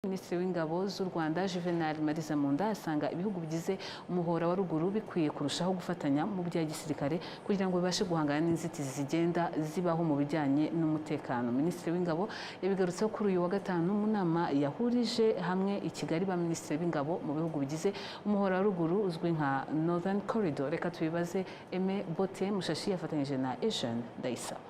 Minisitiri w'Ingabo z'u Rwanda Juvenal Marizamunda asanga ibihugu bigize umuhora wa ruguru bikwiye kurushaho gufatanya mu bya gisirikare kugira ngo bibashe guhangana n'inzitizi zigenda zibaho mu bijyanye n'umutekano. Minisitiri w'Ingabo yabigarutseho kuri uyu wa gatanu mu nama yahurije hamwe i Kigali ba Minisitiri b'Ingabo mu bihugu bigize umuhora wa ruguru uzwi nka Northern Corridor. Reka tubibaze Aime Bote Mushashi yafatanyije na Eugene Ndayisaba.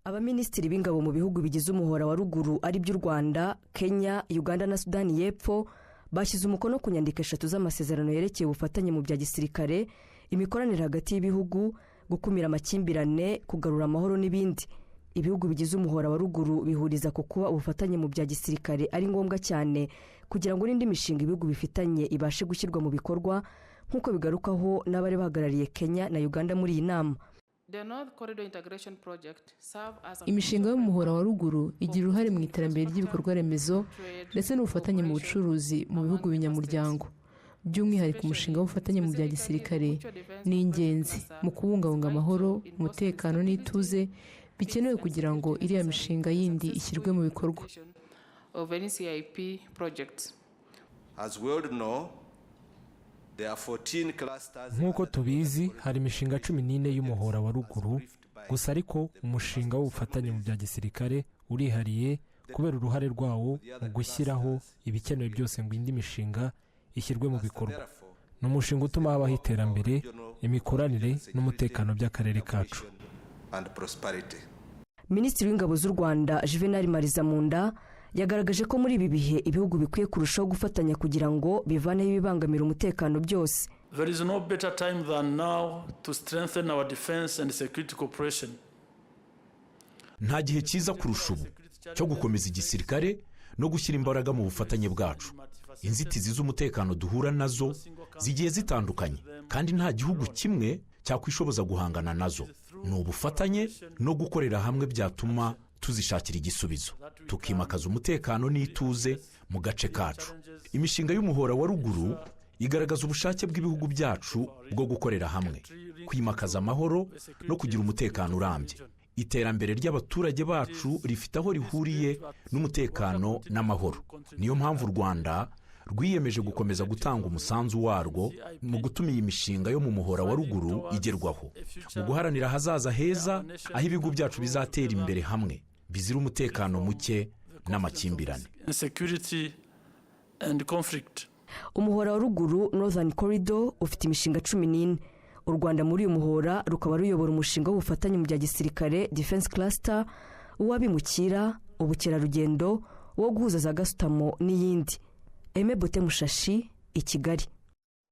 Abaminisitiri b'ingabo mu bihugu bigize umuhora wa ruguru ari by'u Rwanda, Kenya, Uganda na Sudani y'Epfo bashyize umukono ku nyandiko 3 z'amasezerano yerekeye ubufatanye mu bya gisirikare, imikoranire hagati y'ibihugu, gukumira amakimbirane, kugarura amahoro n'ibindi. Ibihugu bigize umuhora wa ruguru bihuriza ku kuba ubufatanye mu bya gisirikare ari ngombwa cyane kugira ngo n'indi mishinga ibihugu bifitanye ibashe gushyirwa mu bikorwa nk'uko bigarukaho n'abari bahagarariye Kenya na Uganda muri iyi nama. Imishinga y'umuhora wa ruguru igira uruhare mu iterambere ry'ibikorwa remezo ndetse n'ubufatanye mu bucuruzi mu bihugu binyamuryango. By'umwihariko umushinga w'ubufatanye mu bya gisirikare ni ingenzi mu kubungabunga amahoro, umutekano n'ituze bikenewe kugira ngo iriya mishinga yindi ishyirwe mu bikorwa. Nk'uko tubizi hari imishinga 14 y'umuhora wa ruguru, gusa ariko umushinga w'ubufatanye mu bya gisirikare urihariye kubera uruhare rwawo mu gushyiraho ibikenewe byose ngo indi mishinga ishyirwe mu bikorwa. Ni umushinga utuma habaho iterambere, imikoranire n'umutekano by'akarere kacu. Minisitiri w'Ingabo z'u Rwanda Juvenal Marizamunda yagaragaje ko muri ibi bihe ibihugu bikwiye kurushaho gufatanya kugira ngo bivaneho ibibangamira umutekano byose. There is no better time than now to strengthen our defense and security cooperation. Nta gihe cyiza kurusha ubu cyo gukomeza igisirikare no gushyira imbaraga mu bufatanye bwacu. Inzitizi z'umutekano duhura nazo zigiye zitandukanye kandi nta gihugu kimwe cyakwishoboza guhangana nazo. Ni ubufatanye no gukorera hamwe byatuma tuzishakira igisubizo, tukimakaza umutekano n'ituze mu gace kacu. Imishinga y'umuhora wa ruguru igaragaza ubushake bw'ibihugu byacu bwo gukorera hamwe, kwimakaza amahoro no kugira umutekano urambye. Iterambere ry'abaturage bacu rifite aho rihuriye n'umutekano n'amahoro. Niyo mpamvu u Rwanda rwiyemeje gukomeza gutanga umusanzu warwo mu gutuma iyi mishinga yo mu muhora wa ruguru igerwaho, mu guharanira ahazaza heza aho ibihugu byacu bizatera imbere hamwe bizira umutekano muke n'amakimbirane. Umuhora wa ruguru Northern Corridor ufite imishinga 14. U Rwanda muri uyu muhora rukaba ruyobora umushinga w'ubufatanye mu bya gisirikare Defense Cluster, uwabimukira, ubukerarugendo, wo guhuza za gasutamo n'iyindi. Aime Bote Mushashi, i Kigali.